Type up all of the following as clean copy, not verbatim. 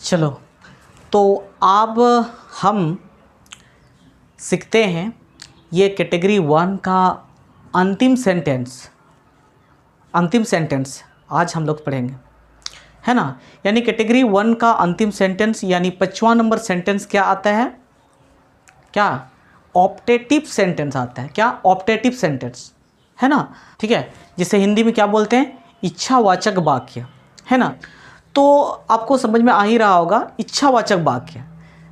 चलो, तो अब हम सीखते हैं ये कैटेगरी 1 का अंतिम सेंटेंस आज हम लोग पढ़ेंगे, है ना। यानी कैटेगरी 1 का अंतिम सेंटेंस यानी 55वां नंबर सेंटेंस क्या आता है? क्या? ऑप्टेटिव सेंटेंस आता है। क्या? ऑप्टेटिव सेंटेंस, है ना। ठीक है, जिसे हिंदी में क्या बोलते हैं? इच्छावाचक वाक्य, है ना। तो आपको समझ में आ ही रहा होगा इच्छावाचक वाक्य,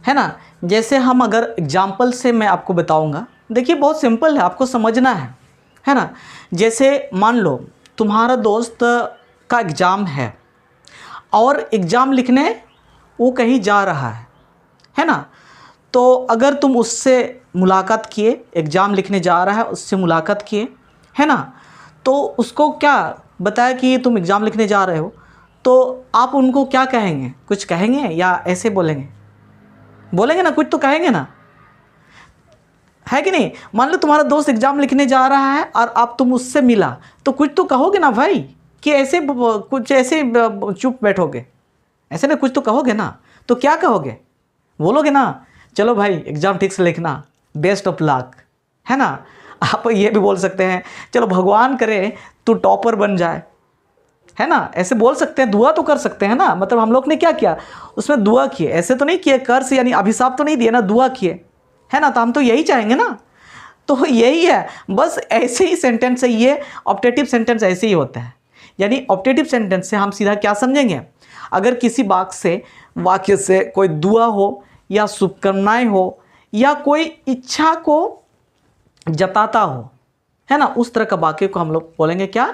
है ना। जैसे हम अगर एग्जाम्पल से मैं आपको बताऊंगा, देखिए बहुत सिंपल है, आपको समझना है ना। जैसे मान लो तुम्हारा दोस्त का एग्ज़ाम है और एग्ज़ाम लिखने वो कहीं जा रहा है ना। तो अगर तुम उससे मुलाकात किए, एग्ज़ाम लिखने जा रहा है उससे मुलाकात किए, है ना, तो उसको क्या बताया कि तुम एग्ज़ाम लिखने जा रहे हो, तो आप उनको क्या कहेंगे? कुछ कहेंगे या ऐसे बोलेंगे? बोलेंगे ना, कुछ तो कहेंगे ना, है कि नहीं। मान लो तुम्हारा दोस्त एग्ज़ाम लिखने जा रहा है और आप तुम उससे मिला, तो कुछ तो कहोगे ना भाई, कि ऐसे कुछ ऐसे चुप बैठोगे? ऐसे ना, कुछ तो कहोगे ना। तो क्या कहोगे? बोलोगे ना, चलो भाई एग्ज़ाम ठीक से लिखना, बेस्ट ऑफ लक, है ना। आप ये भी बोल सकते हैं, चलो भगवान करे तू टॉपर बन जाए, है ना। ऐसे बोल सकते हैं, दुआ तो कर सकते हैं ना। मतलब हम लोग ने क्या किया उसमें? दुआ किए, ऐसे तो नहीं किए कर्ज यानी अभिशाप तो नहीं दिए ना, दुआ किए, है ना। तो हम तो यही चाहेंगे ना। तो यही है, बस ऐसे ही सेंटेंस है ये। ऑप्टेटिव सेंटेंस ऐसे ही होता है। यानी ऑप्टेटिव सेंटेंस से हम सीधा क्या समझेंगे? अगर किसी वाक्य से कोई दुआ हो या शुभकामनाएं हो या कोई इच्छा को जताता हो, है ना, उस तरह का वाक्य को हम लोग बोलेंगे क्या?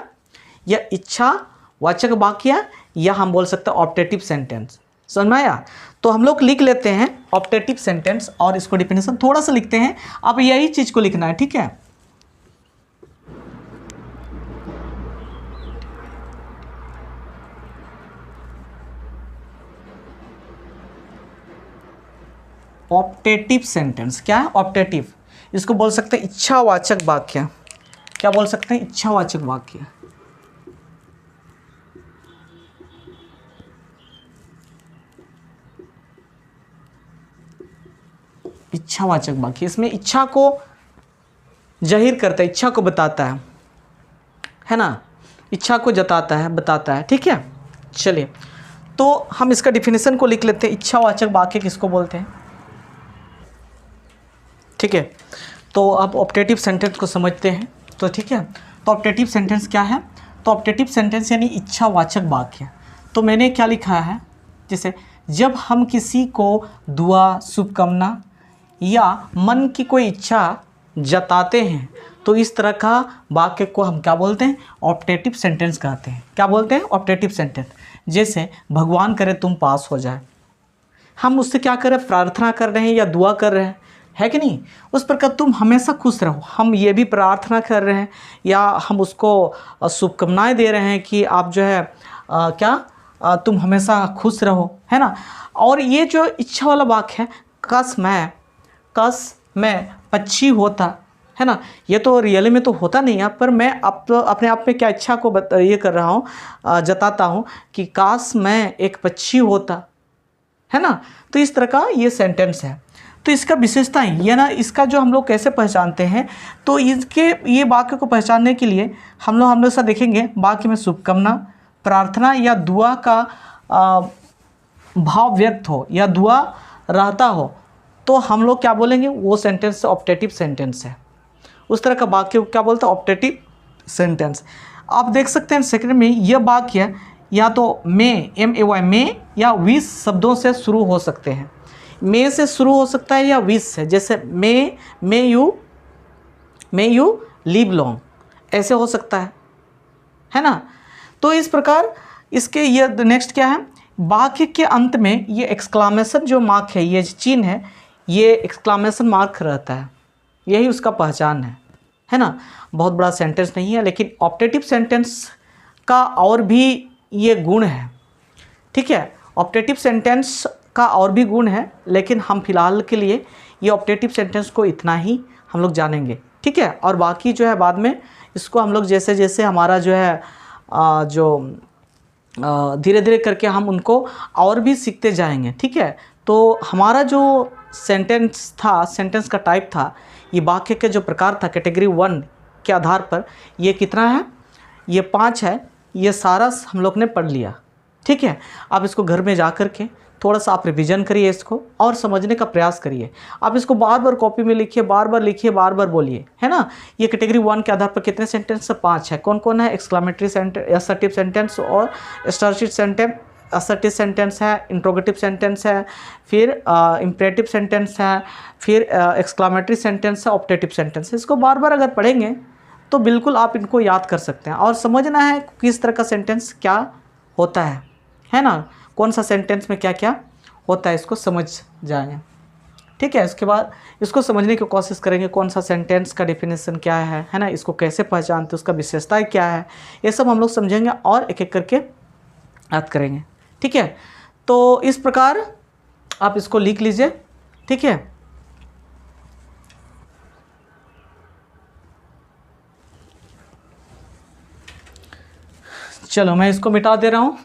यह इच्छावाचक वाक्य, या हम बोल सकते हैं ऑप्टेटिव सेंटेंस। समझ में आया? तो हम लोग लिख लेते हैं ऑप्टेटिव सेंटेंस और इसको डिफिनेशन थोड़ा सा लिखते हैं। अब यही चीज को लिखना है, ठीक है। ऑप्टेटिव सेंटेंस क्या है? ऑप्टेटिव, इसको बोल सकते हैं इच्छावाचक वाक्य। क्या बोल सकते हैं? इच्छावाचक वाक्य। इच्छावाचक वाक्य, इसमें इच्छा को जाहिर करता है, इच्छा को बताता है ना, इच्छा को जताता है, बताता है, ठीक है। चलिए, तो हम इसका डिफिनेशन को लिख लेते हैं। इच्छावाचक वाक्य किसको बोलते हैं? ठीक है, तो अब ऑप्टेटिव सेंटेंस को समझते हैं। तो ठीक है, तो ऑप्टेटिव सेंटेंस क्या है? तो ऑप्टेटिव सेंटेंस यानी इच्छावाचक वाक्य। तो मैंने क्या लिखा है, जैसे जब हम किसी को दुआ, शुभकामना या मन की कोई इच्छा जताते हैं, तो इस तरह का वाक्य को हम क्या बोलते हैं? ऑप्टेटिव सेंटेंस कहते हैं। क्या बोलते हैं? Optative sentence. जैसे भगवान करे तुम पास हो जाए, हम उससे क्या कर रहे हैं? प्रार्थना कर रहे हैं या दुआ कर रहे हैं, है कि नहीं। उस प्रकार तुम हमेशा खुश रहो, हम ये भी प्रार्थना कर रहे हैं या हम उसको शुभकामनाएं दे रहे हैं कि आप जो है तुम हमेशा खुश रहो, है ना। और ये जो इच्छा वाला वाक्य है, काश मैं पक्षी होता, है ना। ये तो रियल में तो होता नहीं है, पर मैं अपने आप में क्या इच्छा को ये कर रहा हूँ, जताता हूँ कि काश मैं एक पक्षी होता, है ना। तो इस तरह का ये सेंटेंस है। तो इसका विशेषता है ये ना, इसका जो हम लोग कैसे पहचानते हैं, तो इसके ये वाक्य को पहचानने के लिए हम लोग साथ देखेंगे वाक्य में शुभकामना, प्रार्थना या दुआ का भाव व्यक्त हो या दुआ रहता हो, तो हम लोग क्या बोलेंगे? वो सेंटेंस ऑप्टेटिव सेंटेंस है। उस तरह का वाक्य को क्या बोलते हैं? Optative sentence. आप देख सकते हैं सेकंड में यह वाक्य या तो में, MAY में, या विश शब्दों से शुरू हो सकते हैं। में से शुरू हो सकता है या विश से, जैसे मे यू लिव लॉन्ग, ऐसे हो सकता है ना। तो इस प्रकार इसके ये नेक्स्ट क्या है? वाक्य के अंत में ये एक्सक्लामेशन जो मार्क है, ये चिन्ह है, ये एक्सक्लामेशन मार्क रहता है, यही उसका पहचान है ना। बहुत बड़ा सेंटेंस नहीं है, लेकिन ऑप्टेटिव सेंटेंस का और भी ये गुण है, ठीक है। ऑप्टेटिव सेंटेंस का और भी गुण है, लेकिन हम फिलहाल के लिए ये ऑप्टेटिव सेंटेंस को इतना ही हम लोग जानेंगे, ठीक है। और बाकी जो है बाद में इसको हम लोग जैसे जैसे हमारा जो है जो धीरे धीरे करके हम उनको और भी सीखते जाएंगे, ठीक है। तो हमारा जो सेंटेंस था, सेंटेंस का टाइप था, ये वाक्य के जो प्रकार था कैटेगरी 1 के आधार पर, ये कितना है, ये 5 है। ये सारा हम लोग ने पढ़ लिया, ठीक है। आप इसको घर में जा कर के थोड़ा सा आप रिवीजन करिए इसको और समझने का प्रयास करिए। आप इसको बार बार कॉपी में लिखिए, बार बार लिखिए, बार बार बोलिए, है ना। ये कैटेगरी 1 के आधार पर कितने सेंटेंस है, 5 है। कौन कौन है, एक्सक्लामेटरी सेंटेंस, असर्टिव सेंटेंस और स्टारशिप सेंटेंस। असर्टिव सेंटेंस है, इंट्रोगेटिव सेंटेंस है, फिर इम्परेटिव सेंटेंस है, फिर एक्सक्लामेटरी सेंटेंस है, ऑप्टेटिव सेंटेंस है। इसको बार बार अगर पढ़ेंगे तो बिल्कुल आप इनको याद कर सकते हैं और समझना है किस तरह का सेंटेंस क्या होता है ना, कौन सा सेंटेंस में क्या क्या होता है, इसको समझ जाएंगे, ठीक है। इसके बाद इसको समझने की कोशिश करेंगे, कौन सा सेंटेंस का डेफिनेशन क्या है ना, इसको कैसे पहचानते, उसका विशेषताएं क्या है, ये सब हम लोग समझेंगे और एक एक करके याद करेंगे, ठीक है। तो इस प्रकार आप इसको लिख लीजिए, ठीक है। चलो मैं इसको मिटा दे रहा हूँ।